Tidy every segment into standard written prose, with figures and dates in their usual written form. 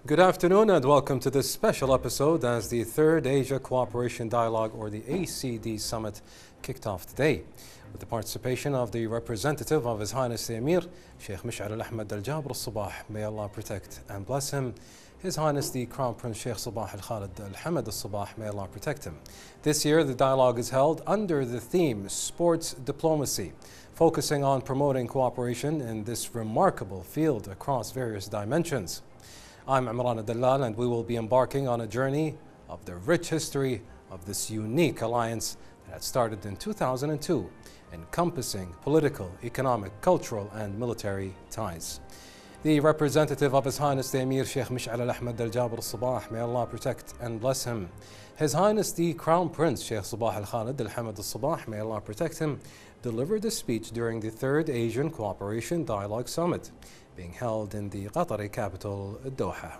Good afternoon and welcome to this special episode as the Third Asia Cooperation Dialogue, or the ACD Summit, kicked off today with the participation of the representative of His Highness the Emir, Sheikh Mish'al al-Ahmad al-Jabr al-Sabah, may Allah protect and bless him, His Highness the Crown Prince Sheikh Sabah al-Khalid al-Hamad al-Sabah, may Allah protect him. This year the dialogue is held under the theme Sports Diplomacy, focusing on promoting cooperation in this remarkable field across various dimensions. I'm Imran Adallal, and we will be embarking on a journey of the rich history of this unique alliance that had started in 2002, encompassing political, economic, cultural and military ties. The representative of His Highness the Emir Sheikh Mish'al al-Ahmad al-Jabr al-Sabah, may Allah protect and bless him, His Highness the Crown Prince Sheikh Sabah al-Khalid al-Hamad al-Sabah, may Allah protect him, delivered a speech during the Third Asian Cooperation Dialogue Summit, being held in the Qatari capital, Doha.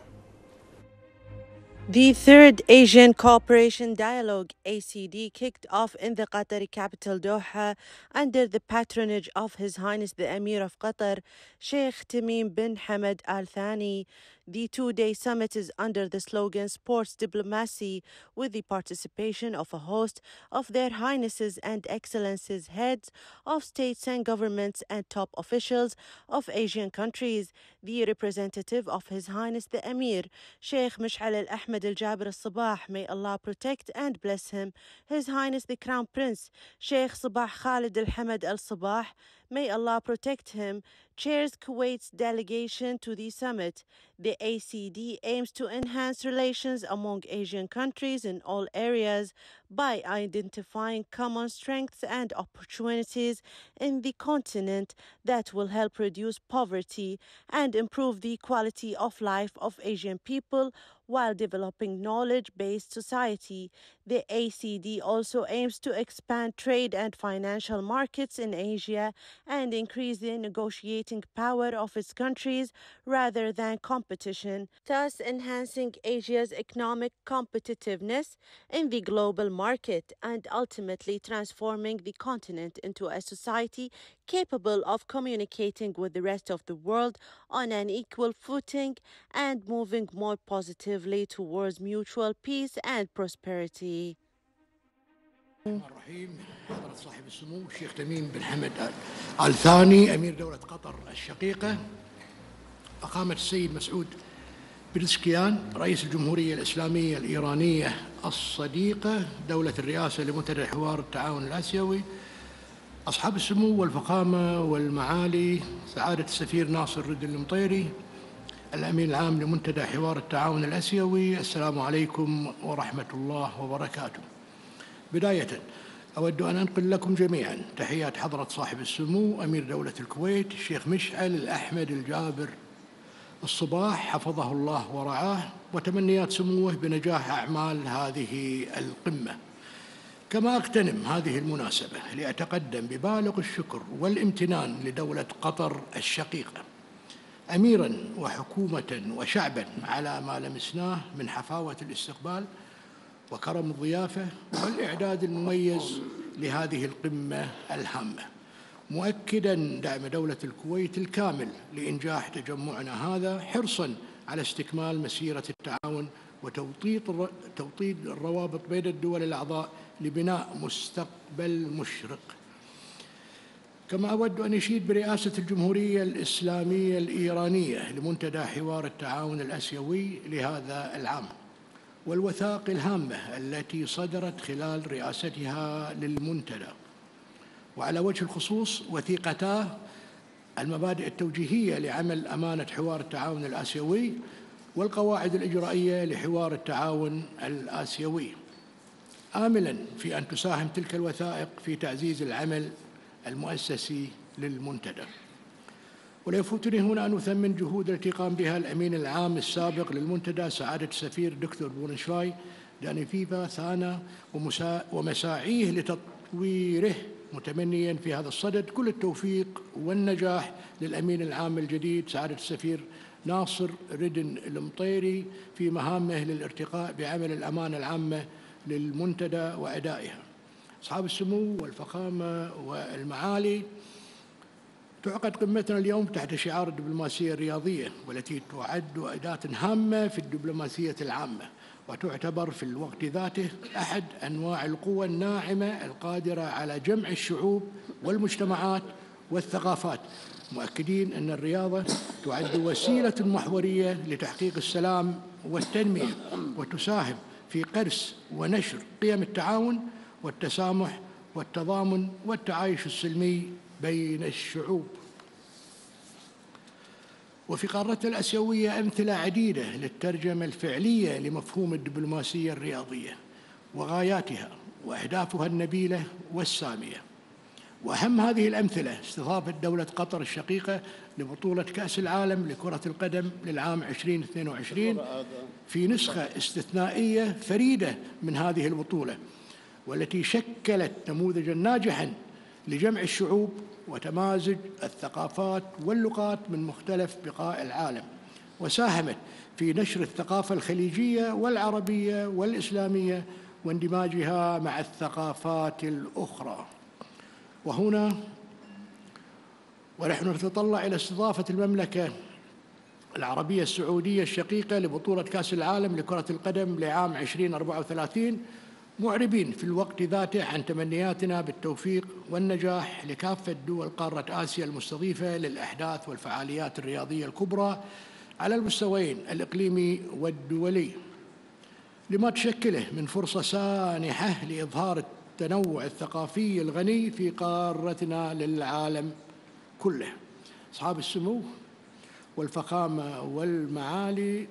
The Third Asian Cooperation Dialogue (ACD) kicked off in the Qatari capital Doha under the patronage of His Highness the Emir of Qatar, Sheikh Tamim bin Hamad Al Thani. The two-day summit is under the slogan Sports Diplomacy, with the participation of a host of Their Highnesses and Excellencies, heads of states and governments and top officials of Asian countries. The representative of His Highness the Emir, Sheikh Mish'al al-Ahmad al-Jabr al-Sabah, may Allah protect and bless him, His Highness the Crown Prince Sheikh Sabah Khalid al-Hamad al-Sabah, may Allah protect him, chairs Kuwait's delegation to the summit. The ACD aims to enhance relations among Asian countries in all areas by identifying common strengths and opportunities in the continent that will help reduce poverty and improve the quality of life of Asian people while developing knowledge-based society. The ACD also aims to expand trade and financial markets in Asia and increase the negotiating power of its countries rather than competition, thus enhancing Asia's economic competitiveness in the global market and ultimately transforming the continent into a society capable of communicating with the rest of the world on an equal footing and moving more positively towards mutual peace and prosperity. الرحيم حضرة صاحب السمو الشيخ تميم بن حمد آل ثاني أمير دولة قطر الشقيقة، فخامة السيد مسعود بزشكيان رئيس الجمهورية الإسلامية الإيرانية الصديقة دولة الرئاسة لمنتدى حوار التعاون الآسيوي، أصحاب السمو والفخامة والمعالي سعادة السفير ناصر رد المطيري الأمين العام لمنتدى حوار التعاون الآسيوي، السلام عليكم ورحمة الله وبركاته. بداية أود أن أنقل لكم جميعا تحيات حضرة صاحب السمو أمير دولة الكويت الشيخ مشعل الأحمد الجابر الصباح حفظه الله ورعاه، وتمنيات سموه بنجاح أعمال هذه القمة. كما أغتنم هذه المناسبة لأتقدم ببالغ الشكر والامتنان لدولة قطر الشقيقة أميراً وحكومة وشعباً على ما لمسناه من حفاوة الاستقبال وكرم الضيافة والإعداد المميز لهذه القمة الهامة، مؤكداً دعم دولة الكويت الكامل لإنجاح تجمعنا هذا، حرصاً على استكمال مسيرة التعاون وتوطيد الروابط بين الدول الأعضاء لبناء مستقبل مشرق. كما أود أن أشيد برئاسة الجمهورية الإسلامية الإيرانية لمنتدى حوار التعاون الآسيوي لهذا العام والوثائق الهامة التي صدرت خلال رئاستها للمنتدى، وعلى وجه الخصوص وثيقتا المبادئ التوجيهية لعمل أمانة حوار التعاون الآسيوي والقواعد الإجرائية لحوار التعاون الآسيوي، آملاً في أن تساهم تلك الوثائق في تعزيز العمل المؤسسي للمنتدى. ولا يفوتني هنا أن أثمن جهود التي قام بها الأمين العام السابق للمنتدى سعادة السفير دكتور بورنشفاي دانيفيفا ثانا ومساعيه لتطويره، متمنيا في هذا الصدد كل التوفيق والنجاح للأمين العام الجديد سعادة السفير ناصر ردن المطيري في مهامه للارتقاء بعمل الأمانة العامة للمنتدى وأدائها. أصحاب السمو والفخامة والمعالي، تعقد قمتنا اليوم تحت شعار الدبلوماسية الرياضية، والتي تعد أداة هامة في الدبلوماسية العامة، وتعتبر في الوقت ذاته أحد أنواع القوى الناعمة القادرة على جمع الشعوب والمجتمعات والثقافات، مؤكدين أن الرياضة تعد وسيلة محورية لتحقيق السلام والتنمية، وتساهم في غرس ونشر قيم التعاون والتسامح والتضامن والتعايش السلمي بين الشعوب. وفي قارتنا الآسيوية أمثلة عديدة للترجمة الفعلية لمفهوم الدبلوماسية الرياضية وغاياتها وأهدافها النبيلة والسامية. وأهم هذه الأمثلة استضافت دولة قطر الشقيقة لبطولة كأس العالم لكرة القدم للعام 2022 في نسخة استثنائية فريدة من هذه البطولة، والتي شكلت نموذجاً ناجحاً لجمع الشعوب وتمازج الثقافات واللغات من مختلف بقاع العالم، وساهمت في نشر الثقافة الخليجية والعربية والإسلامية واندماجها مع الثقافات الأخرى. وهنا ونحن نتطلع إلى استضافة المملكة العربية السعودية الشقيقة لبطولة كأس العالم لكرة القدم لعام 2034، معربين في الوقت ذاته عن تمنياتنا بالتوفيق والنجاح لكافة دول قارة آسيا المستضيفة للأحداث والفعاليات الرياضية الكبرى على المستويين الإقليمي والدولي، لما تشكله من فرصة سانحة لإظهار التنوع الثقافي الغني في قارتنا للعالم كله. أصحاب السمو والفخامة والمعالي،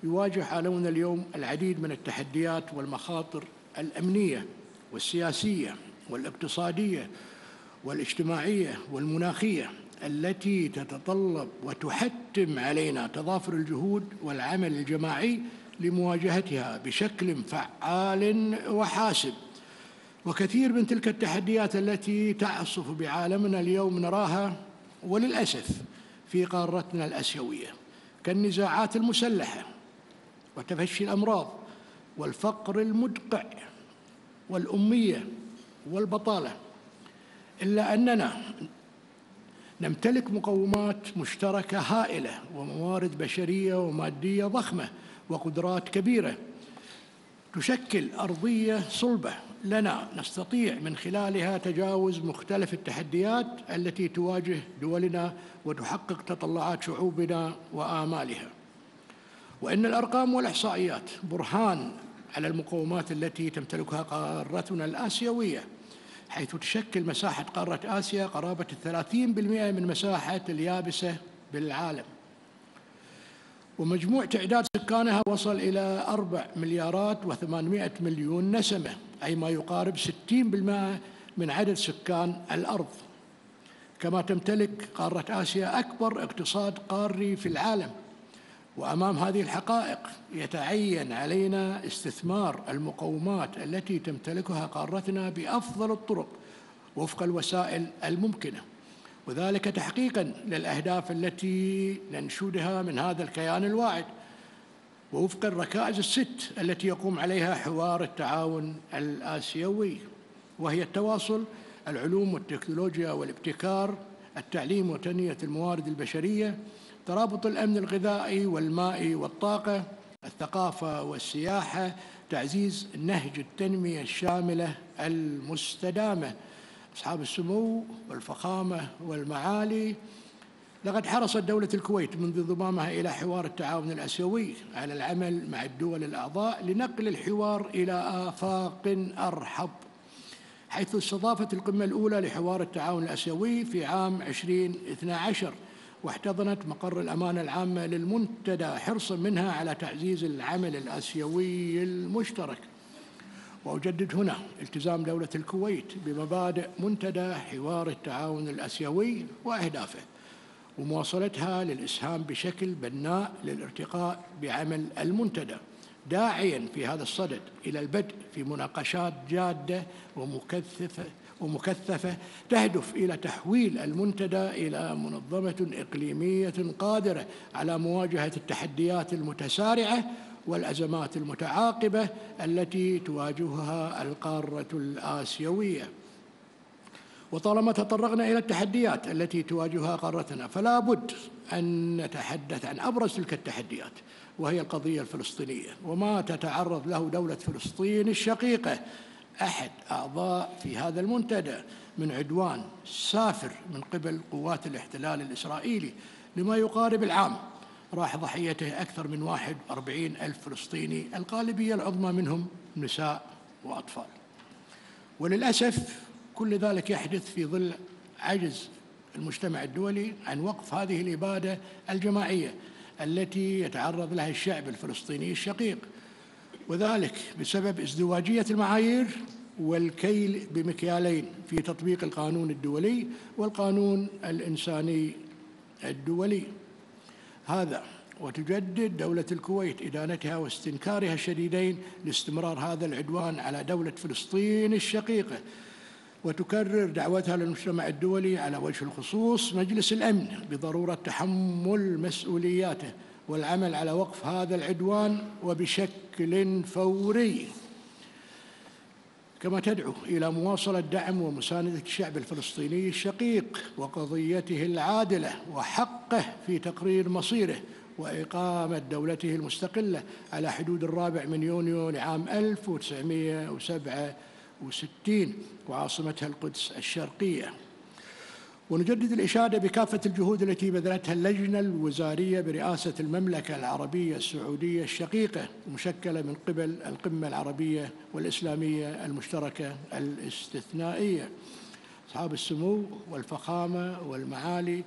يواجه عالمنا اليوم العديد من التحديات والمخاطر الأمنية والسياسية والاقتصادية والاجتماعية والمناخية، التي تتطلب وتحتم علينا تضافر الجهود والعمل الجماعي لمواجهتها بشكل فعال وحاسم. وكثير من تلك التحديات التي تعصف بعالمنا اليوم نراها وللأسف في قارتنا الآسيوية، كالنزاعات المسلحة وتفشي الأمراض والفقر المدقع والأمية والبطالة، إلا أننا نمتلك مقومات مشتركة هائلة وموارد بشرية ومادية ضخمة وقدرات كبيرة تشكل أرضية صلبة لنا نستطيع من خلالها تجاوز مختلف التحديات التي تواجه دولنا وتحقق تطلعات شعوبنا وآمالها. وإن الأرقام والإحصائيات برهان على المقومات التي تمتلكها قارتنا الآسيوية، حيث تشكل مساحة قارة آسيا قرابة 30% من مساحة اليابسة بالعالم، ومجموع تعداد سكانها وصل إلى 4,800,000,000 نسمة، أي ما يقارب 60% من عدد سكان الأرض. كما تمتلك قارة آسيا أكبر اقتصاد قاري في العالم. وأمام هذه الحقائق يتعين علينا استثمار المقومات التي تمتلكها قارتنا بأفضل الطرق وفق الوسائل الممكنة، وذلك تحقيقاً للأهداف التي ننشدها من هذا الكيان الواعد، ووفق الركائز الست التي يقوم عليها حوار التعاون الآسيوي، وهي التواصل، العلوم والتكنولوجيا والابتكار، التعليم وتنمية الموارد البشرية، ترابط الأمن الغذائي والمائي والطاقة، الثقافة والسياحة، تعزيز نهج التنمية الشاملة المستدامة. أصحاب السمو والفخامة والمعالي، لقد حرصت دولة الكويت منذ انضمامها إلى حوار التعاون الآسيوي على العمل مع الدول الأعضاء لنقل الحوار إلى آفاق أرحب، حيث استضافت القمة الأولى لحوار التعاون الآسيوي في عام 2012، واحتضنت مقر الأمانة العامة للمنتدى حرصاً منها على تعزيز العمل الآسيوي المشترك. وأجدد هنا التزام دولة الكويت بمبادئ منتدى حوار التعاون الآسيوي وأهدافه، ومواصلتها للإسهام بشكل بناء للارتقاء بعمل المنتدى، داعياً في هذا الصدد إلى البدء في مناقشات جادة ومكثفة تهدف إلى تحويل المنتدى إلى منظمة إقليمية قادرة على مواجهة التحديات المتسارعة والأزمات المتعاقبة التي تواجهها القارة الآسيوية. وطالما تطرقنا إلى التحديات التي تواجهها قارتنا فلا بد أن نتحدث عن أبرز تلك التحديات، وهي القضية الفلسطينية وما تتعرض له دولة فلسطين الشقيقة أحد أعضاء في هذا المنتدى من عدوان سافر من قبل قوات الاحتلال الإسرائيلي لما يقارب العام، راح ضحيته أكثر من 41 ألف فلسطيني، الغالبية العظمى منهم نساء وأطفال. وللأسف كل ذلك يحدث في ظل عجز المجتمع الدولي عن وقف هذه الإبادة الجماعية التي يتعرض لها الشعب الفلسطيني الشقيق، وذلك بسبب ازدواجية المعايير والكيل بمكيالين في تطبيق القانون الدولي والقانون الإنساني الدولي هذا. وتجدد دولة الكويت إدانتها واستنكارها الشديدين لاستمرار هذا العدوان على دولة فلسطين الشقيقة، وتكرر دعوتها للمجتمع الدولي على وجه الخصوص مجلس الأمن بضرورة تحمل مسؤولياته والعمل على وقف هذا العدوان وبشكل فوري، كما تدعو إلى مواصلة دعم ومساندة الشعب الفلسطيني الشقيق وقضيته العادلة وحقه في تقرير مصيره وإقامة دولته المستقلة على حدود 4 يونيو لعام 1967 وعاصمتها القدس الشرقية. ونجدد الإشادة بكافة الجهود التي بذلتها اللجنة الوزارية برئاسة المملكة العربية السعودية الشقيقة مشكلة من قبل القمة العربية والإسلامية المشتركة الاستثنائية. أصحاب السمو والفخامة والمعالي،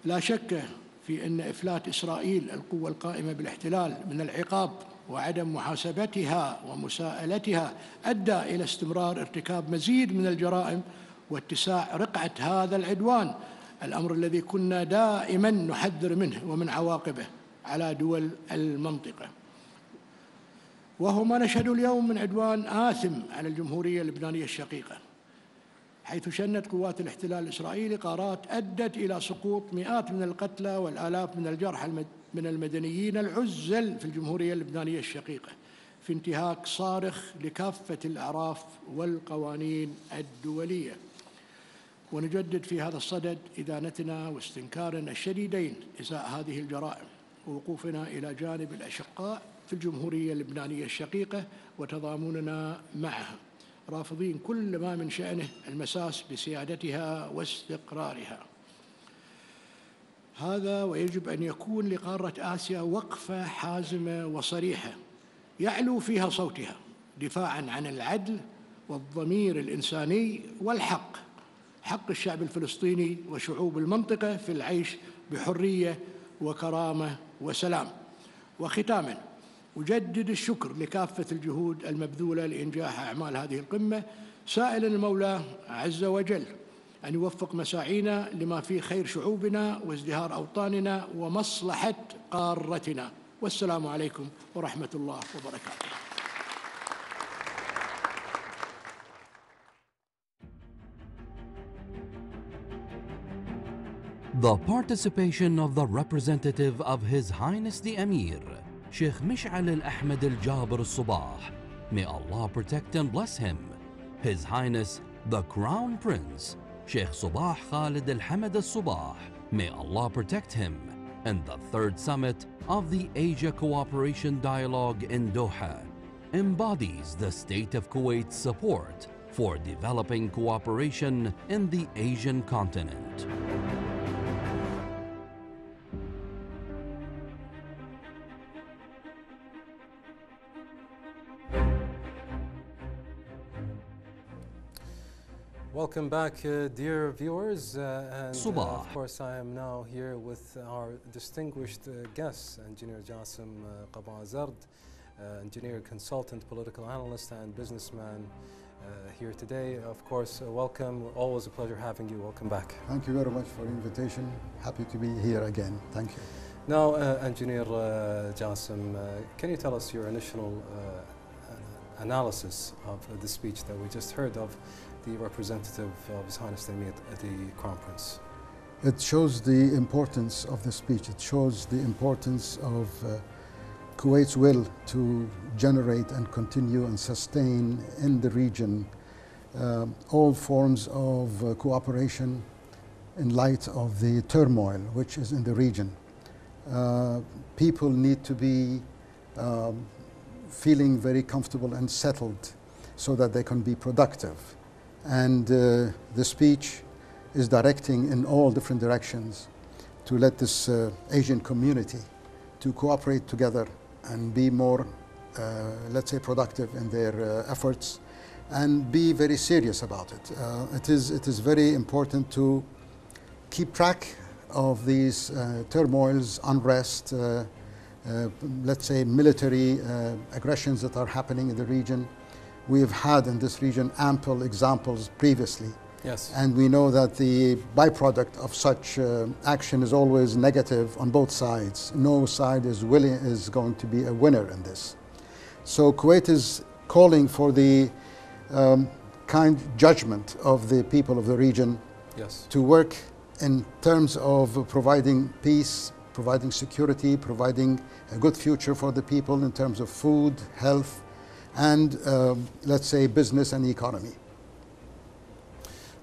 لا شك في أن إفلات إسرائيل القوة القائمة بالاحتلال من العقاب وعدم محاسبتها ومساءلتها أدى إلى استمرار ارتكاب مزيد من الجرائم واتساع رقعة هذا العدوان، الأمر الذي كنا دائما نحذر منه ومن عواقبه على دول المنطقة، وهو ما نشهد اليوم من عدوان آثم على الجمهورية اللبنانية الشقيقة، حيث شنت قوات الاحتلال الإسرائيلي غارات أدت إلى سقوط مئات من القتلى والآلاف من الجرحى من المدنيين العزل في الجمهورية اللبنانية الشقيقة في انتهاك صارخ لكافة الأعراف والقوانين الدولية. ونجدد في هذا الصدد إدانتنا واستنكارنا الشديدين إزاء هذه الجرائم ووقوفنا إلى جانب الأشقاء في الجمهورية اللبنانية الشقيقة وتضامننا معها، رافضين كل ما من شأنه المساس بسيادتها واستقرارها. هذا ويجب أن يكون لقارة آسيا وقفة حازمة وصريحة يعلو فيها صوتها دفاعاً عن العدل والضمير الإنساني والحق، حق الشعب الفلسطيني وشعوب المنطقة في العيش بحرية وكرامة وسلام. وختاماً أجدد الشكر لكافة الجهود المبذولة لإنجاح أعمال هذه القمة، سائلاً المولى عز وجل أن يوفق مساعينا لما فيه خير شعوبنا وازدهار أوطاننا ومصلحة قارتنا. والسلام عليكم ورحمة الله وبركاته. The participation of the representative of His Highness the Emir, Sheikh Mish'al al-Ahmed al-Jabir al-Sabah, may Allah protect and bless him, His Highness the Crown Prince, Sheikh Sabah Khalid al-Hamad al-Sabah, may Allah protect him, and the third summit of the Asia Cooperation Dialogue in Doha embodies the State of Kuwait's support for developing cooperation in the Asian continent. Welcome back, dear viewers, and of course I am now here with our distinguished guests, Engineer Jassim Qabazard, engineer, consultant, political analyst and businessman here today. Of course, welcome, always a pleasure having you. Welcome back. Thank you very much for the invitation. Happy to be here again. Thank you. Now, Engineer Jassim, can you tell us your initial analysis of the speech that we just heard of the representative of His Highness the Emir, the Crown Prince? It shows the importance of the speech. It shows the importance of Kuwait's will to generate and continue and sustain in the region all forms of cooperation in light of the turmoil which is in the region. People need to be feeling very comfortable and settled so that they can be productive. And the speech is directing in all different directions to let this Asian community to cooperate together and be more, let's say, productive in their efforts and be very serious about it. It is very important to keep track of these turmoils, unrest, let's say military aggressions that are happening in the region. We've had in this region ample examples previously. Yes. And we know that the byproduct of such action is always negative on both sides. No side is going to be a winner in this. So Kuwait is calling for the kind judgment of the people of the region. Yes. To work in terms of providing peace, providing security, providing a good future for the people in terms of food, health, and let's say business and economy.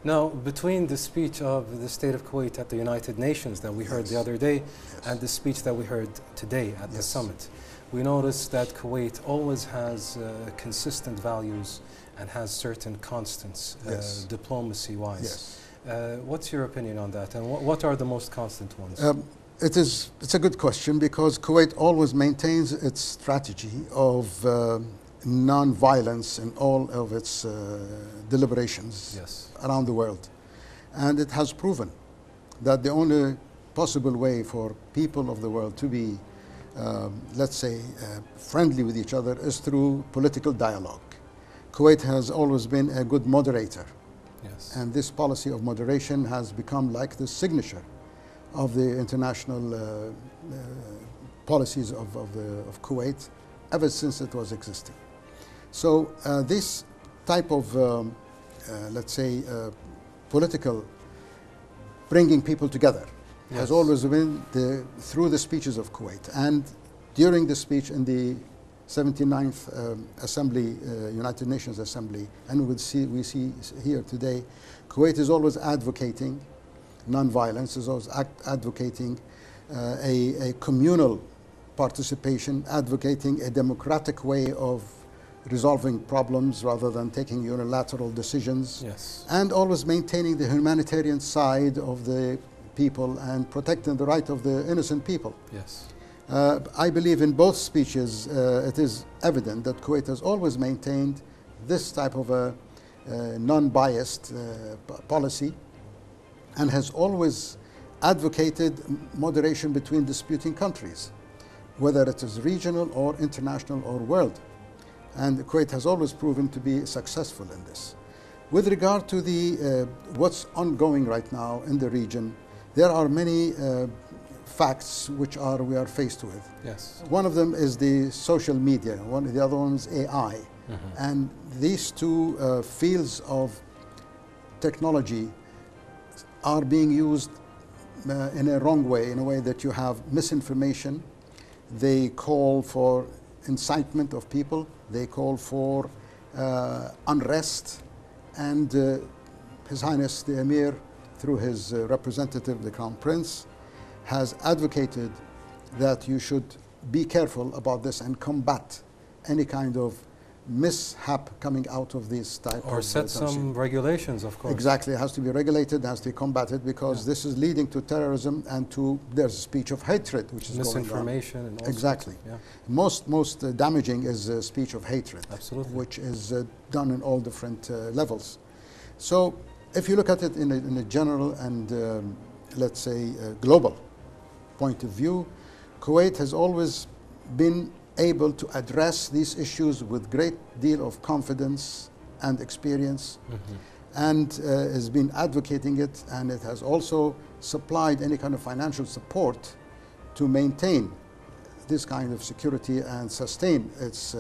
Now, between the speech of the State of Kuwait at the United Nations that we heard the other day and the speech that we heard today at the summit, we noticed that Kuwait always has consistent values and has certain constants, diplomacy-wise. What's your opinion on that, and what are the most constant ones? It's a good question, because Kuwait always maintains its strategy of non-violence in all of its deliberations around the world. And it has proven that the only possible way for people of the world to be, let's say, friendly with each other is through political dialogue. Kuwait has always been a good moderator. And this policy of moderation has become like the signature of the international policies of Kuwait ever since it was existing. So this type of, let's say, political bringing people together has always been through the speeches of Kuwait. And during the speech in the 79th Assembly, United Nations Assembly, and we see here today, Kuwait is always advocating non-violence, is always advocating a communal participation, advocating a democratic way of resolving problems rather than taking unilateral decisions, and always maintaining the humanitarian side of the people and protecting the right of the innocent people. I believe in both speeches it is evident that Kuwait has always maintained this type of a non-biased policy, and has always advocated moderation between disputing countries, whether it is regional or international or world. And Kuwait has always proven to be successful in this. With regard to the what's ongoing right now in the region, there are many facts which we are faced with. One of them is the social media. The other one is AI. And these two fields of technology are being used in a wrong way, in a way that you have misinformation. They call for incitement of people. They call for unrest. And His Highness the Emir, through his representative, the Crown Prince, has advocated that you should be careful about this and combat any kind of mishap coming out of this type or set some regulations, of course. Exactly, it has to be regulated, it has to be combated, because this is leading to terrorism and to there's speech of hatred, which is misinformation going on. And all exactly. Most damaging is speech of hatred, which is done in all different levels. So if you look at it in a general and let's say global point of view, Kuwait has always been able to address these issues with great deal of confidence and experience, and has been advocating it, and it has also supplied any kind of financial support to maintain this kind of security and sustain its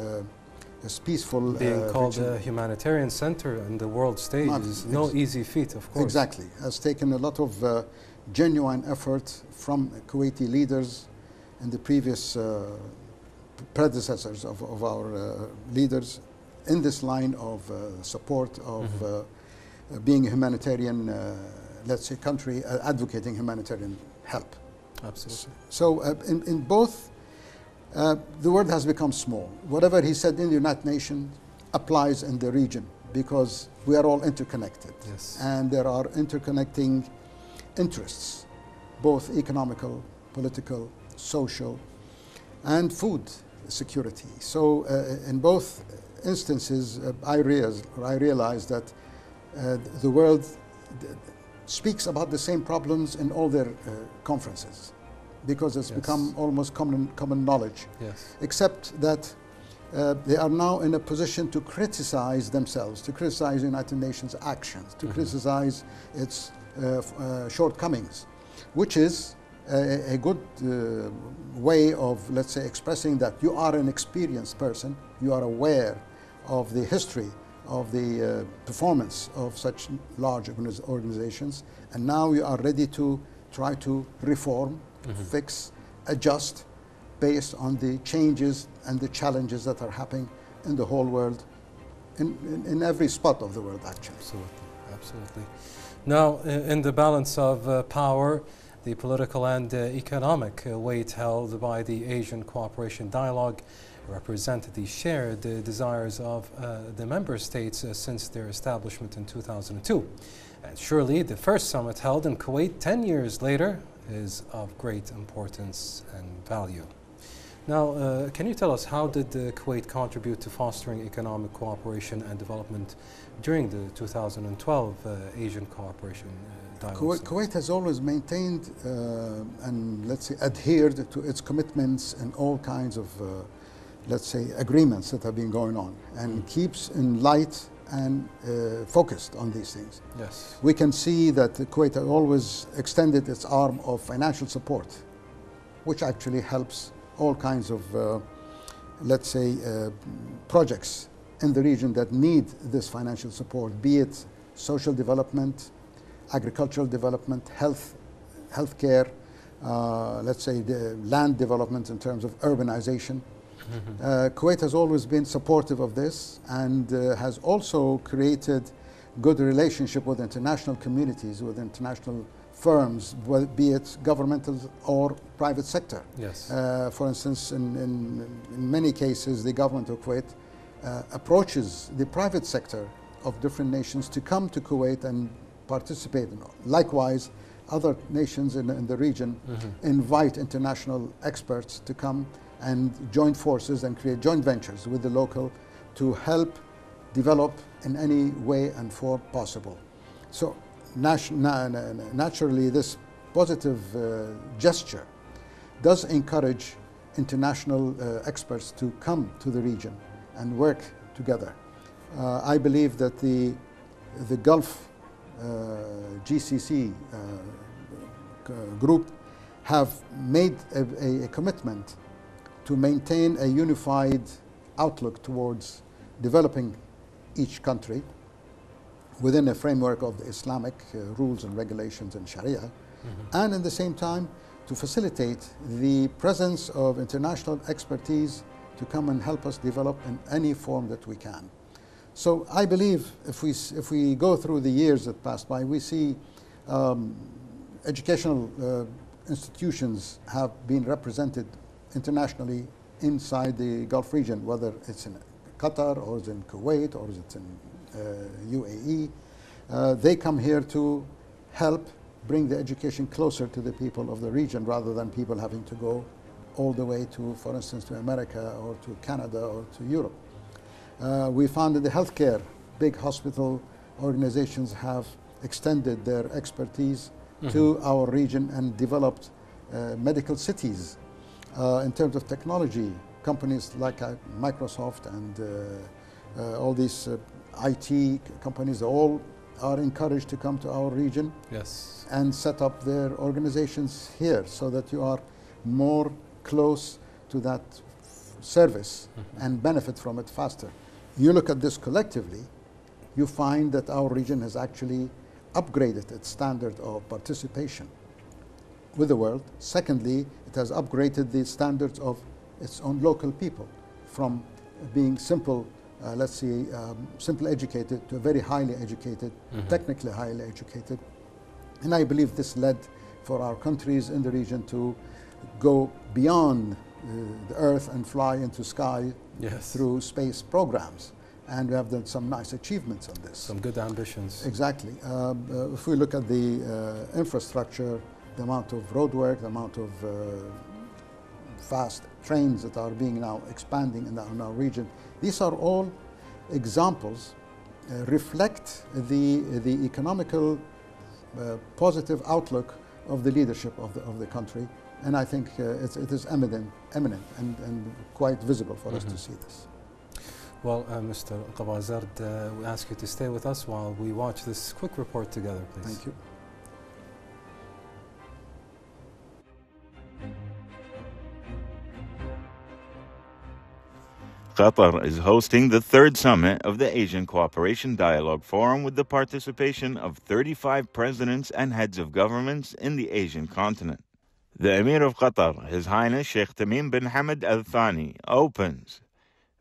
peaceful being called region. a humanitarian center in the world stage is no easy feat, of course. Exactly, has taken a lot of genuine effort from Kuwaiti leaders and the previous predecessors of our leaders, in this line of support of being a humanitarian, let's say, country, advocating humanitarian help. Absolutely. So in both, the world has become small. Whatever he said in the United Nations applies in the region because we are all interconnected. Yes. And there are interconnecting interests, both economical, political, social, and food security. So in both instances, I realized that the world speaks about the same problems in all their conferences because it's become almost common knowledge. Yes. Except that they are now in a position to criticize themselves, to criticize the United Nations actions, to criticize its shortcomings, which is a good way of, let's say, expressing that you are an experienced person, you are aware of the history of the performance of such large organizations, and now you are ready to try to reform, fix, adjust based on the changes and the challenges that are happening in the whole world, in every spot of the world, actually. Absolutely, absolutely. Now, in the balance of power, the political and economic weight held by the Asian Cooperation Dialogue represented the shared desires of the member states since their establishment in 2002. And surely the first summit held in Kuwait 10 years later is of great importance and value. Now, can you tell us how did Kuwait contribute to fostering economic cooperation and development during the 2012 Asian Cooperation Dialogue? Kuwait has always maintained and, let's say, adhered to its commitments and all kinds of, let's say, agreements that have been going on, and keeps in light and focused on these things. Yes. We can see that Kuwait has always extended its arm of financial support, which actually helps all kinds of, let's say, projects in the region that need this financial support, be it social development, agricultural development, healthcare, let's say the land development in terms of urbanization. Kuwait has always been supportive of this and has also created good relationship with international communities, with international firms, be it governmental or private sector. Yes. For instance, in many cases, the government of Kuwait approaches the private sector of different nations to come to Kuwait and participate. Likewise, other nations in the region invite international experts to come and join forces and create joint ventures with the local to help develop in any way and form possible. So naturally, this positive gesture does encourage international experts to come to the region and work together. I believe that the Gulf GCC group have made a commitment to maintain a unified outlook towards developing each country within a framework of the Islamic rules and regulations and Sharia, and at the same time to facilitate the presence of international expertise to come and help us develop in any form that we can. So I believe if we go through the years that passed by, we see educational institutions have been represented internationally inside the Gulf region, whether it's in Qatar or it's in Kuwait or it's in UAE. They come here to help bring the education closer to the people of the region rather than people having to go all the way to, for instance, to America or to Canada or to Europe. We found that the healthcare, big hospital organizations have extended their expertise to our region and developed medical cities. In terms of technology, companies like Microsoft and all these IT companies all are encouraged to come to our region and set up their organizations here so that you are more close to that service and benefit from it faster. You look at this collectively, you find that our region has actually upgraded its standard of participation with the world. Secondly, it has upgraded the standards of its own local people from being simple let's say, simply educated to very highly educated, technically highly educated. And I believe this led for our countries in the region to go beyond the earth and fly into sky through space programs. And we have done some nice achievements on this. Some good ambitions. Exactly. If we look at the infrastructure, the amount of road work, the amount of fast trains that are being now expanding in our region, these are all examples reflect the economical positive outlook of the leadership of the country. And I think it is eminent and quite visible for us to see this. Well, Mr. Qabazard, we ask you to stay with us while we watch this quick report together, please. Thank you. Qatar is hosting the third summit of the Asian Cooperation Dialogue Forum with the participation of 35 presidents and heads of governments in the Asian continent. The Emir of Qatar, His Highness Sheikh Tamim bin Hamad Al Thani, opens,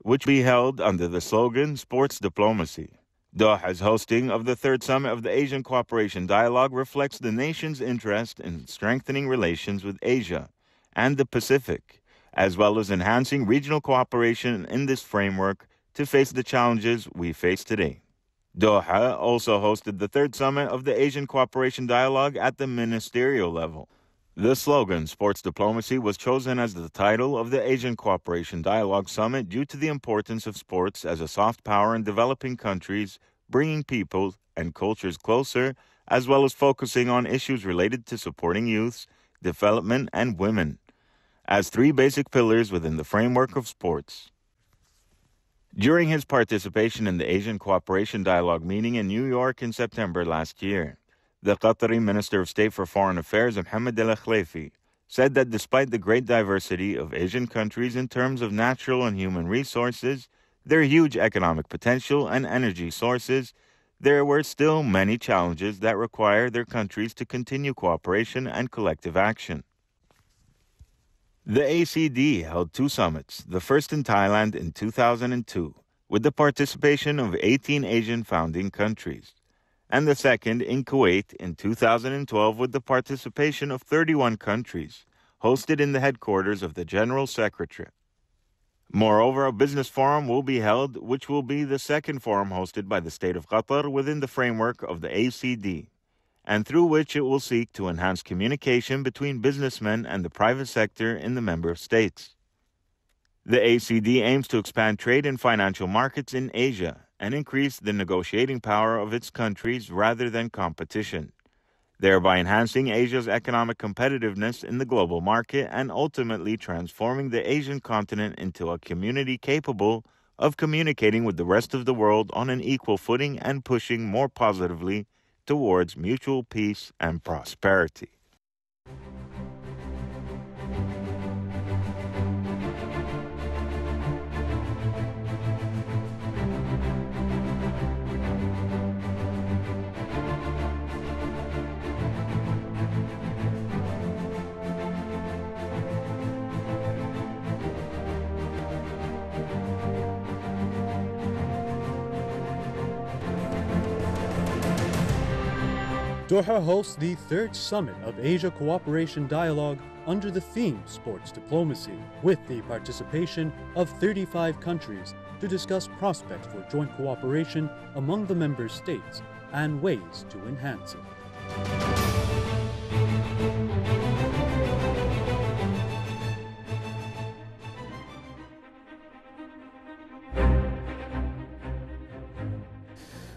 which will be held under the slogan Sports Diplomacy. Doha's hosting of the third summit of the Asian Cooperation Dialogue reflects the nation's interest in strengthening relations with Asia and the Pacific, as well as enhancing regional cooperation in this framework to face the challenges we face today. Doha also hosted the third summit of the Asian Cooperation Dialogue at the ministerial level. The slogan, Sports Diplomacy, was chosen as the title of the Asian Cooperation Dialogue Summit due to the importance of sports as a soft power in developing countries, bringing people and cultures closer, as well as focusing on issues related to supporting youths, development, and women, as three basic pillars within the framework of sports. During his participation in the Asian Cooperation Dialogue meeting in New York in September last year, the Qatari Minister of State for Foreign Affairs, Mohammed Al Khlaifi, said that despite the great diversity of Asian countries in terms of natural and human resources, their huge economic potential and energy sources, there were still many challenges that require their countries to continue cooperation and collective action. The ACD held two summits, the first in Thailand in 2002, with the participation of 18 Asian founding countries, and the second in Kuwait in 2012 with the participation of 31 countries, hosted in the headquarters of the General Secretariat. Moreover, a business forum will be held, which will be the second forum hosted by the State of Qatar within the framework of the ACD, and through which it will seek to enhance communication between businessmen and the private sector in the member states. The ACD aims to expand trade and financial markets in Asia and increase the negotiating power of its countries rather than competition, thereby enhancing Asia's economic competitiveness in the global market and ultimately transforming the Asian continent into a community capable of communicating with the rest of the world on an equal footing and pushing more positively towards mutual peace and prosperity. Doha hosts the third summit of Asia Cooperation Dialogue under the theme Sports Diplomacy, with the participation of 35 countries to discuss prospects for joint cooperation among the member states and ways to enhance it.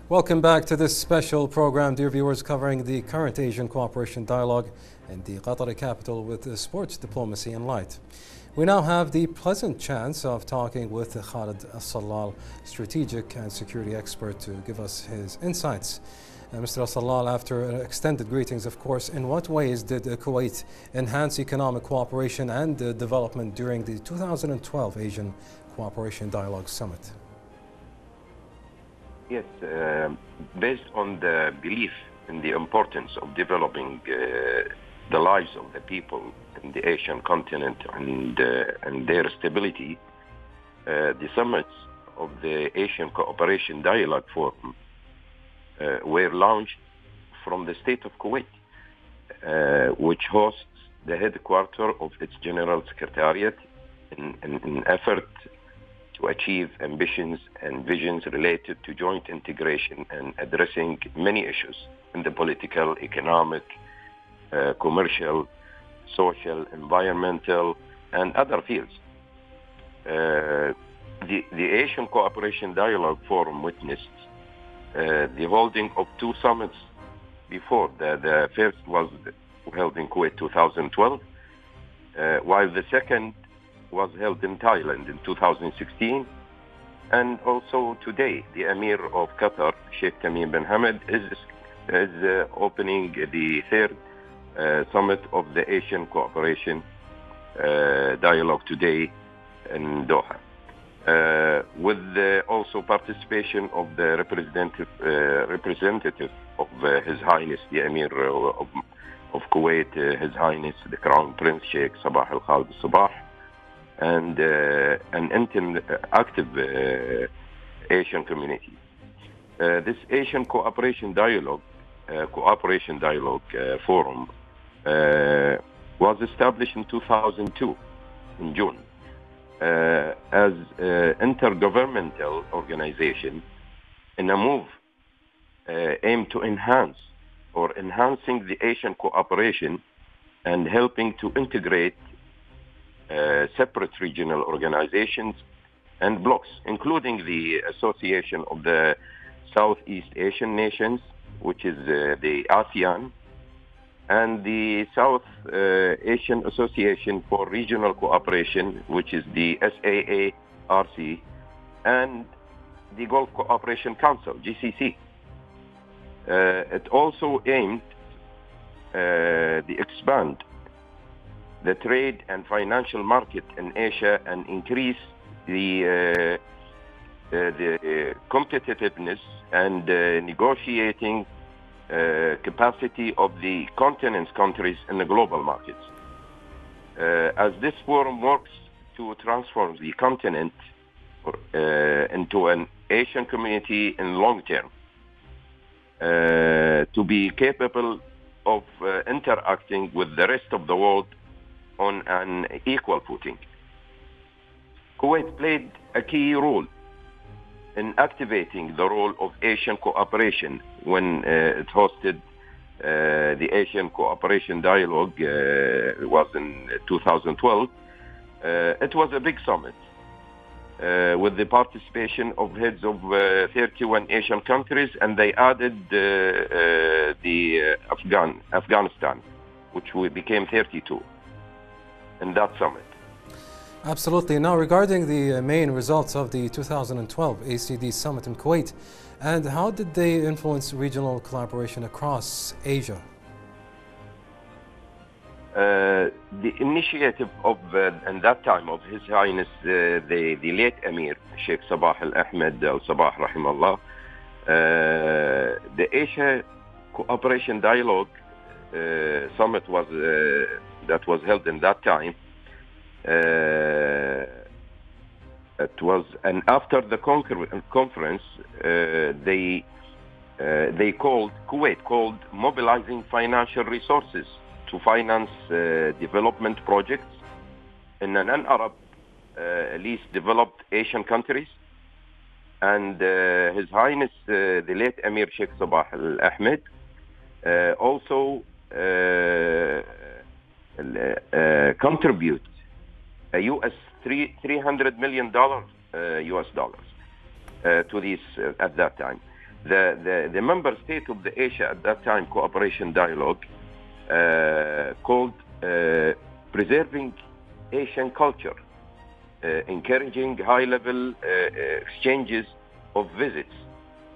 Welcome back to this special program, dear viewers, covering the current Asian Cooperation Dialogue in the Qatari capital with the sports diplomacy in light. We now have the pleasant chance of talking with Khalid Al-Salal, strategic and security expert, to give us his insights. Mr. Al-Salal, after extended greetings, of course, in what ways did Kuwait enhance economic cooperation and development during the 2012 Asian Cooperation Dialogue Summit? Yes, based on the belief in the importance of developing the lives of the people in the Asian continent and their stability, the summits of the Asian Cooperation Dialogue Forum were launched from the state of Kuwait, which hosts the headquarters of its General Secretariat in an effort to achieve ambitions and visions related to joint integration and addressing many issues in the political, economic, commercial, social, environmental, and other fields. The Asian Cooperation Dialogue Forum witnessed the holding of two summits before. The first was held in Kuwait 2012, while the second was held in Thailand in 2016. And also today, the Emir of Qatar, Sheikh Tamim bin Hamad, is opening the third summit of the Asian Cooperation Dialogue today in Doha, with also participation of the representative of His Highness the Emir of Kuwait, His Highness the Crown Prince Sheikh Sabah Al Khalid Sabah, and an active Asian community. This Asian Cooperation Dialogue Forum was established in 2002 in June as an intergovernmental organization in a move aimed to enhancing the Asian cooperation and helping to integrate separate regional organizations and blocs, including the Association of the Southeast Asian Nations, which is the ASEAN, and the South Asian Association for Regional Cooperation, which is the SAARC, and the Gulf Cooperation Council, GCC. It also aimed to expand the trade and financial market in Asia and increase the competitiveness and negotiating capacity of the continent's countries in the global markets. As this forum works to transform the continent into an Asian community in long term, to be capable of interacting with the rest of the world on an equal footing. Kuwait played a key role in activating the role of Asian cooperation when it hosted the Asian Cooperation Dialogue. It was in 2012. It was a big summit with the participation of heads of 31 Asian countries, and they added Afghanistan, which became 32 in that summit. Absolutely. Now, regarding the main results of the 2012 ACD Summit in Kuwait, and how did they influence regional collaboration across Asia? The initiative of, in that time, of His Highness the late Emir, Sheikh Sabah Al-Ahmed Al-Sabah, Rahimahullah, the Asia Cooperation Dialogue Summit that was held in that time. It was, and after the conference, Kuwait called mobilizing financial resources to finance development projects in non-Arab, least developed Asian countries. And His Highness the late Emir Sheikh Sabah Al-Ahmed also contribute a $300 million US dollars to these at that time. The member state of the Asia at that time Cooperation Dialogue called preserving Asian culture, encouraging high-level exchanges of visits,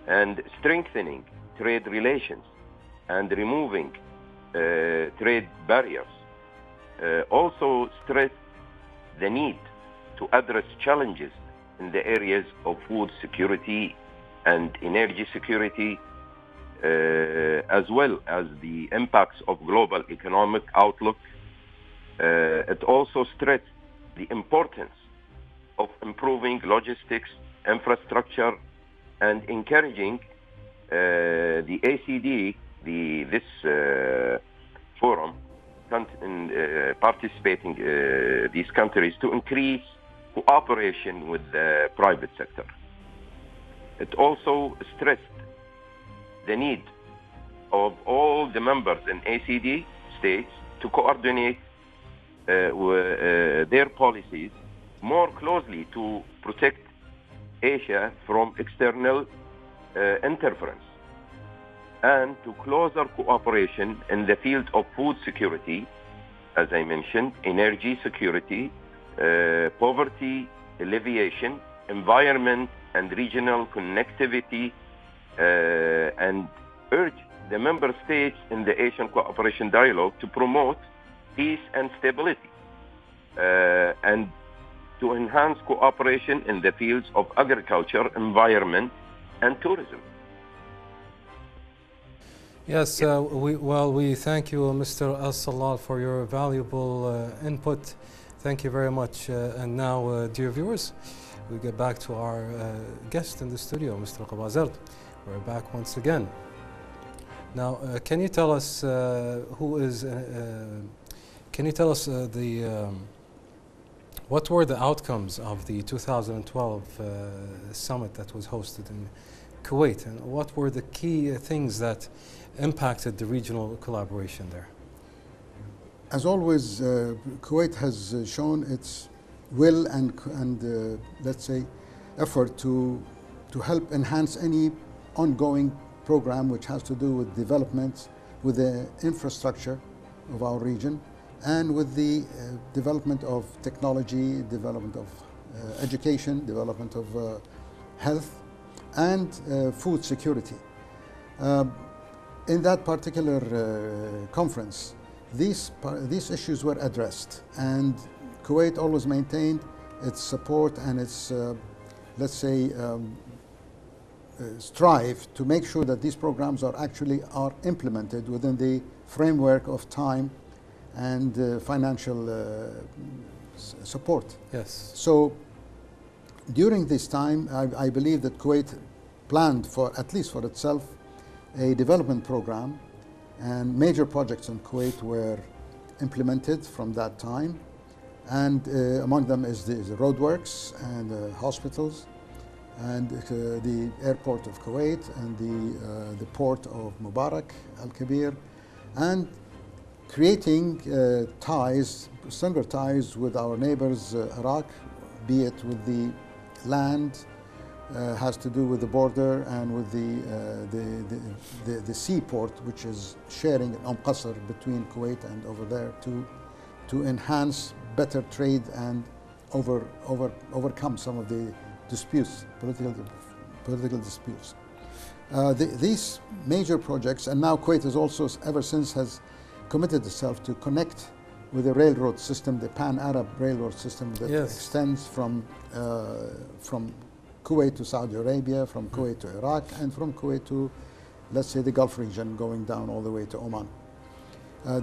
and strengthening trade relations and removing trade barriers. Also stressed the need to address challenges in the areas of food security and energy security, as well as the impacts of global economic outlook. It also stressed the importance of improving logistics infrastructure, and encouraging the ACD, this forum, participating these countries to increase cooperation with the private sector. It also stressed the need of all the members in ACD states to coordinate their policies more closely to protect Asia from external interference, and to closer cooperation in the field of food security, as I mentioned, energy security, poverty alleviation, environment, and regional connectivity, and urge the member states in the Asian Cooperation Dialogue to promote peace and stability, and to enhance cooperation in the fields of agriculture, environment, and tourism. Yes, we thank you, Mr. Al-Salal, for your valuable input. Thank you very much. And now, dear viewers, we get back to our guest in the studio, Mr. Qabazert. We're back once again. Now, can you tell us what were the outcomes of the 2012 summit that was hosted in Kuwait, and what were the key things that impacted the regional collaboration there? As always, Kuwait has shown its will and let's say effort to help enhance any ongoing program which has to do with development, with the infrastructure of our region, and with the development of technology, development of education, development of health, and food security. In that particular conference, these issues were addressed, and Kuwait always maintained its support and its, let's say, strive to make sure that these programs are implemented within the framework of time and financial support. Yes. So during this time, I believe that Kuwait planned for, at least for itself, a development program, and major projects in Kuwait were implemented from that time, and among them is the roadworks and hospitals, and the airport of Kuwait, and the port of Mubarak Al-Kabir, and creating stronger ties with our neighbors, Iraq, be it with the land, has to do with the border, and with the seaport, which is sharing Qasr between Kuwait and over there, to enhance better trade and overcome some of the disputes, political disputes. These major projects, and now Kuwait has also ever since has committed itself to connect with the railroad system, the Pan-Arab railroad system that extends from Kuwait to Saudi Arabia, from Kuwait to Iraq, and from Kuwait to, let's say, the Gulf region, going down all the way to Oman.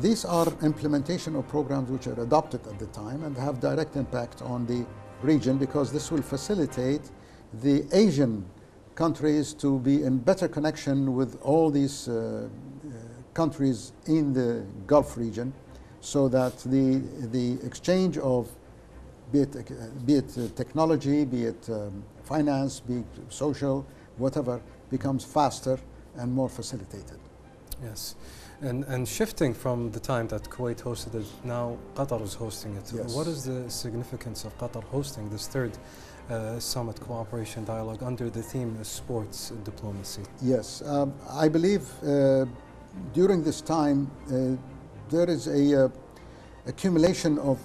These are implementation of programs which are adopted at the time and have direct impact on the region, because this will facilitate the Asian countries to be in better connection with all these countries in the Gulf region, so that the exchange of, be it technology, be it finance, be it social, whatever, becomes faster and more facilitated. Yes. And shifting from the time that Kuwait hosted it, now Qatar is hosting it. Yes. What is the significance of Qatar hosting this third summit cooperation dialogue under the theme sports diplomacy? Yes, I believe during this time there is a accumulation of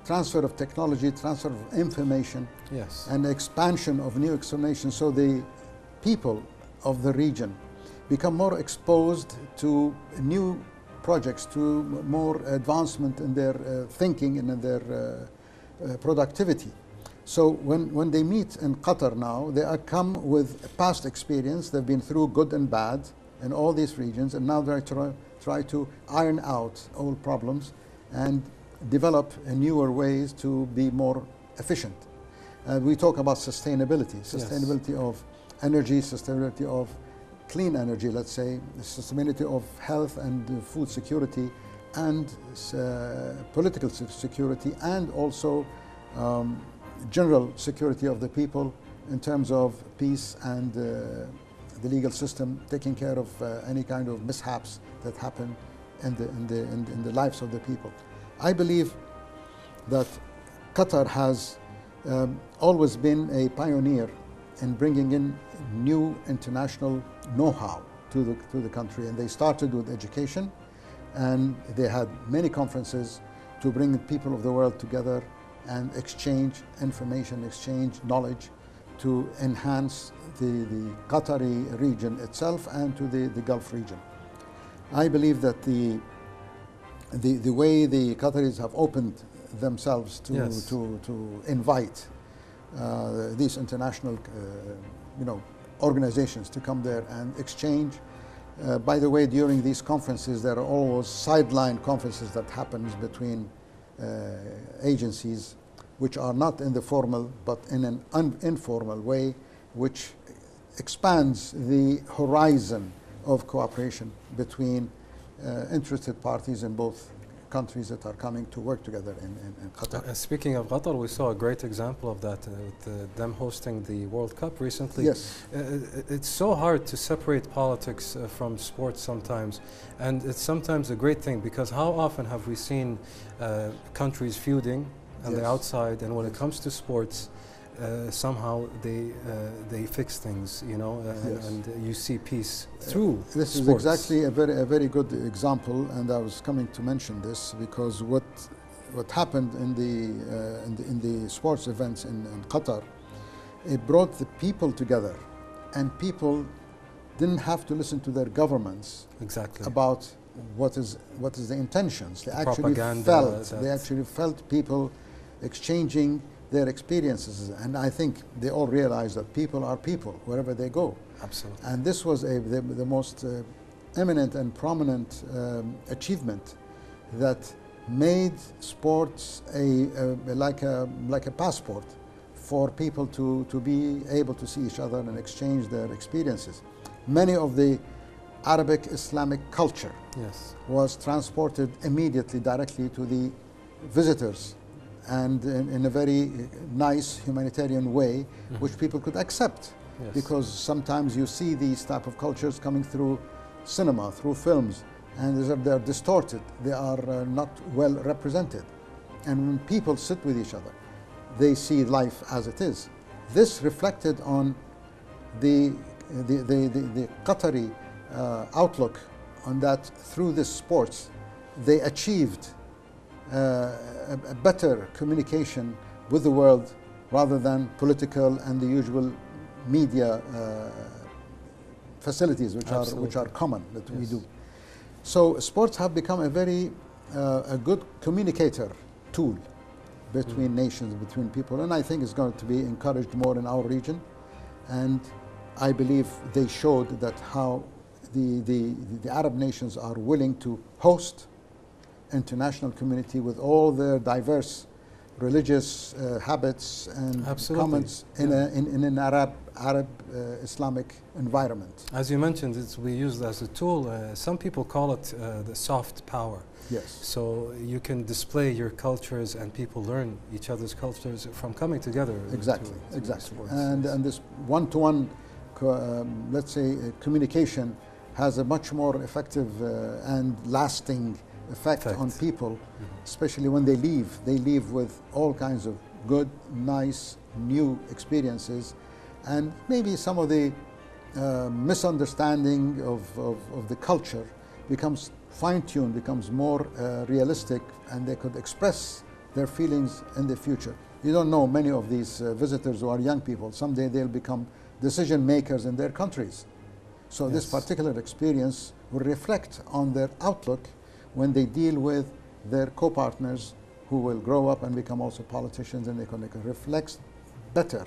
transfer of technology, transfer of information, yes, and expansion of new explanations, so the people of the region become more exposed to new projects, to more advancement in their thinking and in their productivity. So when they meet in Qatar now, they come with past experience. They've been through good and bad in all these regions, and now they try to iron out old problems and develop newer ways to be more efficient. We talk about sustainability of energy, sustainability of clean energy, let's say, sustainability of health and food security, and political security, and also general security of the people in terms of peace and the legal system, taking care of any kind of mishaps that happen in the lives of the people. I believe that Qatar has always been a pioneer in bringing in new international know-how to the country, and they started with education, and they had many conferences to bring people of the world together and exchange information, exchange knowledge to enhance the Qatari region itself and to the Gulf region. I believe that the way the Qataris have opened themselves to invite these international organizations to come there and exchange. By the way, during these conferences, there are always sideline conferences that happens between agencies which are not in the formal but in an informal way, which expands the horizon of cooperation between interested parties in both countries that are coming to work together in Qatar. Speaking of Qatar, we saw a great example of that with them hosting the World Cup recently. Yes. It's so hard to separate politics from sports sometimes, and it's sometimes a great thing, because how often have we seen countries feuding on the outside, and when it comes to sports, somehow they fix things, and you see peace through This sports. is exactly a very good example, and I was coming to mention this because what happened in the sports events in Qatar, it brought the people together, and people didn't have to listen to their governments about what is the intentions. They actually felt people exchanging their experiences, and I think they all realize that people are people wherever they go. Absolutely. And this was the most eminent and prominent achievement that made sports like a passport for people to be able to see each other and exchange their experiences. Many of the Arabic Islamic culture was transported immediately directly to the visitors, and in a very nice humanitarian way, which people could accept. Because sometimes you see these type of cultures coming through cinema, through films, and they're distorted, they are not well represented. And when people sit with each other, they see life as it is. This reflected on the Qatari outlook on that through this sports, they achieved a better communication with the world rather than political and the usual media facilities which are common that we do. So sports have become a very a good communicator tool between nations, between people, and I think it's going to be encouraged more in our region. And I believe they showed that how the Arab nations are willing to host international community with all their diverse religious habits and comments in an Arab Islamic environment. As you mentioned, we use it as a tool. Some people call it the soft power. Yes. So you can display your cultures, and people learn each other's cultures from coming together. Exactly. And this one-to-one, let's say, communication has a much more effective and lasting effect on people, especially when they leave. They leave with all kinds of good, nice, new experiences, and maybe some of the misunderstanding of the culture becomes fine-tuned, becomes more realistic, and they could express their feelings in the future. You don't know, many of these visitors who are young people, someday they'll become decision makers in their countries. So this particular experience will reflect on their outlook when they deal with their co-partners who will grow up and become also politicians, and they can reflect better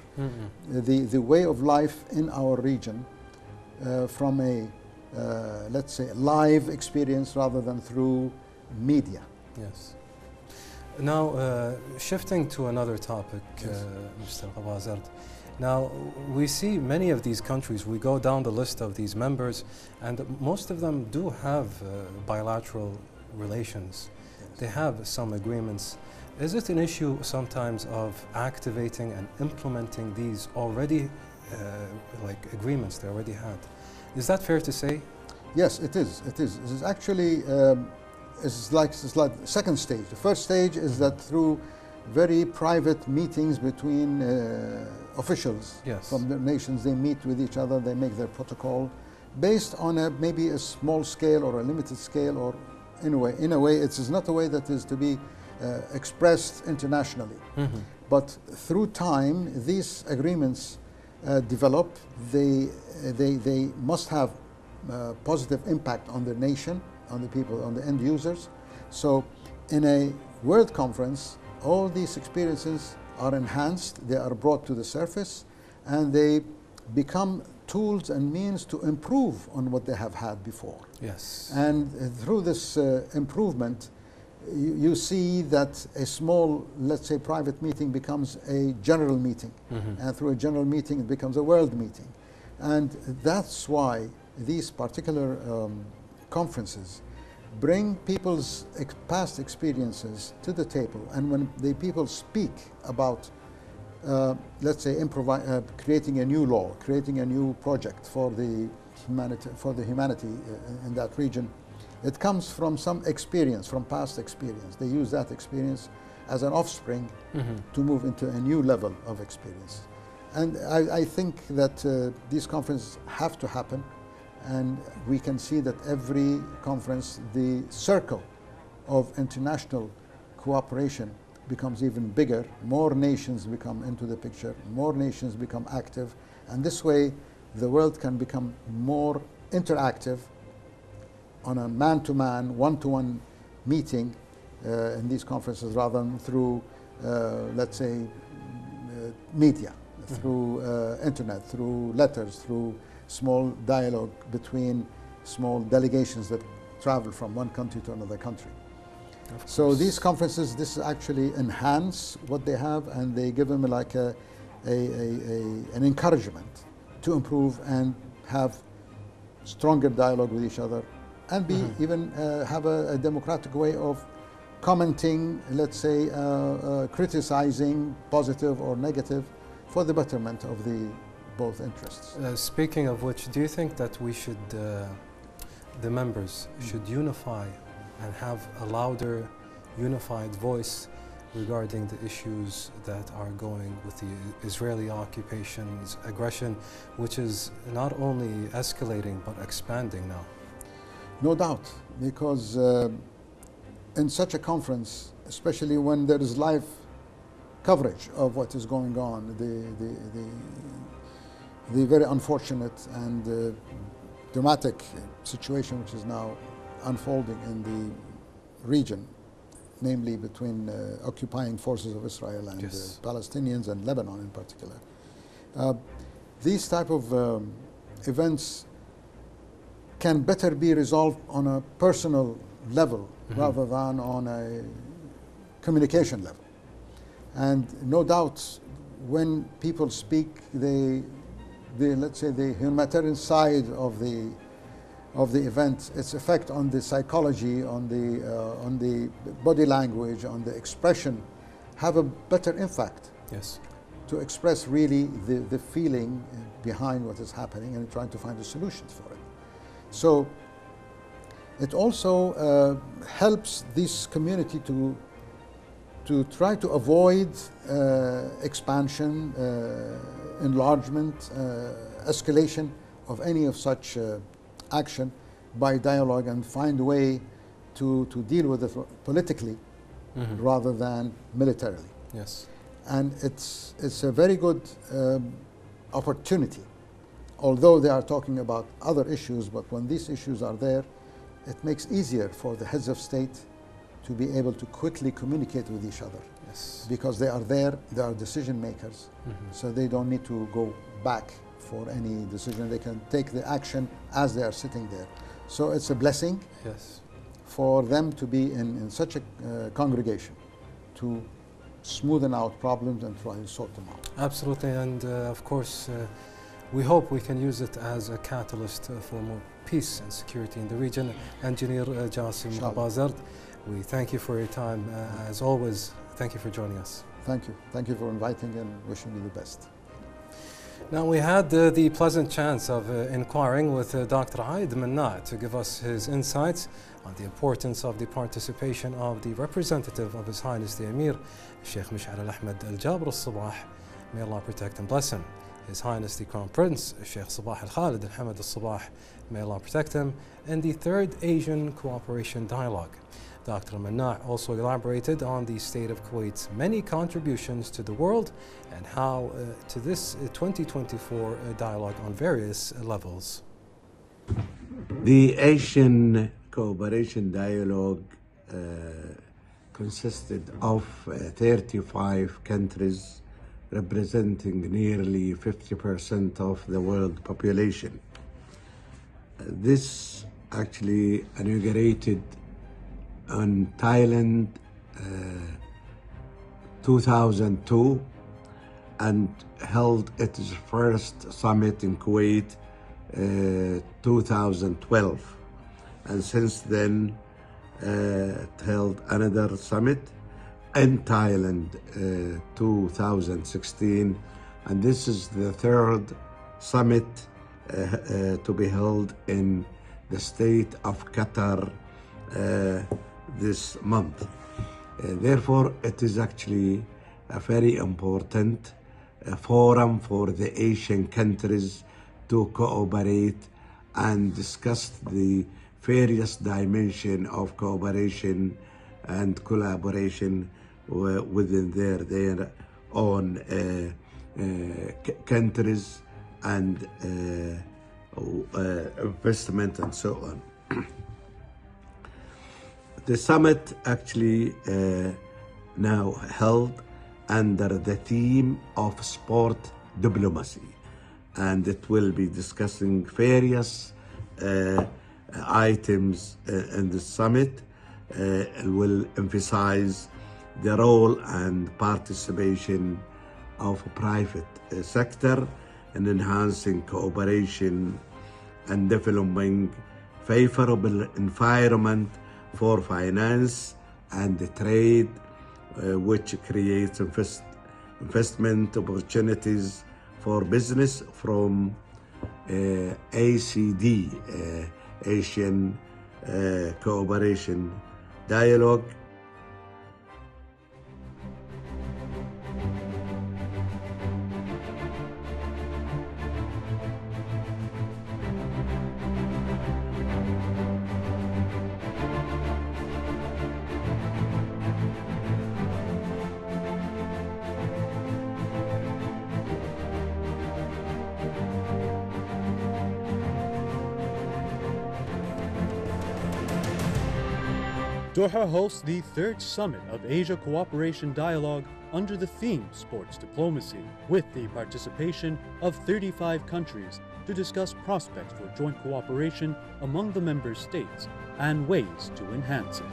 the way of life in our region from a, let's say, live experience rather than through media. Yes. Now, shifting to another topic, Yes. Mr. Ghabazard. Now, we see many of these countries, we go down the list of these members, and most of them do have bilateral relations. Yes. They have some agreements. Is it an issue sometimes of activating and implementing these already like agreements they already had? Is that fair to say? Yes, it is. It is. It is actually it's like the second stage. The first stage is that through very private meetings between officials Yes. from the nations, they meet with each other, they make their protocol based on maybe a small scale or a limited scale, or in a way it is not a way that is to be expressed internationally. Mm-hmm. But through time, these agreements develop. They must have positive impact on the nation, on the people, on the end users. So in a World Conference, all these experiences are enhanced, they are brought to the surface, and they become tools and means to improve on what they have had before. Yes. And through this improvement, you see that a small, let's say, private meeting becomes a general meeting. Mm-hmm. And through a general meeting, it becomes a world meeting. And that's why these particular conferences bring people's past experiences to the table. And when the people speak about, let's say, creating a new law, creating a new project for the humanity in that region, it comes from some experience, from past experience. They use that experience as an offspring Mm-hmm. to move into a new level of experience. And I think that these conferences have to happen, and we can see that every conference, the circle of international cooperation becomes even bigger. More nations become into the picture, more nations become active, and this way the world can become more interactive on a man-to-man, one-to-one meeting in these conferences, rather than through, let's say, media, through internet, through letters, through small dialogue between small delegations that travel from one country to another country. So these conferences, this actually enhance what they have, and they give them like an encouragement to improve and have stronger dialogue with each other, and be even have a democratic way of commenting, let's say, criticizing, positive or negative, for the betterment of both interests. Speaking of which, do you think that we should, the members should unify and have a louder, unified voice regarding the issues that are going with the Israeli occupation's aggression, which is not only escalating but expanding now? No doubt, because in such a conference, especially when there is live coverage of what is going on, the very unfortunate and dramatic situation which is now unfolding in the region, namely between occupying forces of Israel and Yes. Palestinians and Lebanon in particular. These type of events can better be resolved on a personal level rather than on a communication level. And no doubt, when people speak, let's say the humanitarian side of the event, its effect on the psychology, on the body language, on the expression, have a better impact. Yes. To express really the feeling behind what is happening and trying to find the solutions for it. So it also helps this community to try to avoid expansion, enlargement, escalation of any of such action by dialogue, and find a way to deal with it politically rather than militarily. Yes. And it's a very good opportunity, although they are talking about other issues, but when these issues are there, it makes easier for the heads of state to be able to quickly communicate with each other. Yes. Because they are there, they are decision makers, so they don't need to go back for any decision. They can take the action as they are sitting there. So it's a blessing Yes. for them to be in such a congregation to smoothen out problems and try and sort them out. Absolutely, and of course, we hope we can use it as a catalyst for more peace and security in the region. Engineer Jassim Abazard, we thank you for your time. As always, thank you for joining us. Thank you. Thank you for inviting and wishing you the best. Now, we had the pleasant chance of inquiring with Dr. Aid Manna to give us his insights on the importance of the participation of the representative of His Highness the Emir, Sheikh Mish'al al-Ahmad al-Jabr al-Sabah. May Allah protect and bless him. His Highness the Crown Prince, Sheikh Sabah al-Khalid al-Hamad al-Sabah, may Allah protect him, and the Third Asian Cooperation Dialogue. Dr. Manna also elaborated on the state of Kuwait's many contributions to the world and how to this 2024 dialogue on various levels. The Asian Cooperation Dialogue consisted of 35 countries representing nearly 50% of the world population. This actually inaugurated in Thailand 2002 and held its first summit in Kuwait 2012, and since then it held another summit in Thailand 2016, and this is the third summit to be held in the state of Qatar this month. Therefore, it is actually a very important forum for the Asian countries to cooperate and discuss the various dimensions of cooperation and collaboration within their own countries and investment and so on. The summit actually now held under the theme of sport diplomacy, and it will be discussing various items in the summit. It will emphasize the role and participation of private sector in enhancing cooperation and developing favorable environment for finance and trade, which creates investment opportunities for business from ACD, Asian Cooperation Dialogue. Doha hosts the third summit of Asia Cooperation Dialogue under the theme Sports Diplomacy, with the participation of 35 countries to discuss prospects for joint cooperation among the member states and ways to enhance it.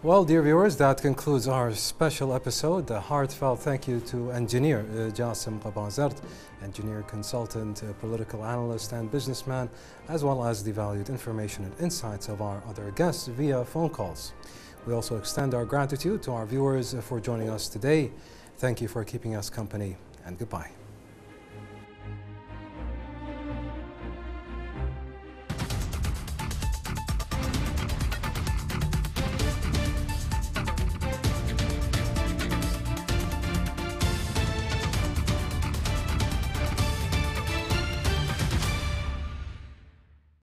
Well, dear viewers, that concludes our special episode. A heartfelt thank you to Engineer Jassim Abazard, engineer consultant, political analyst and businessman, as well as the valued information and insights of our other guests via phone calls. We also extend our gratitude to our viewers for joining us today. Thank you for keeping us company, and goodbye.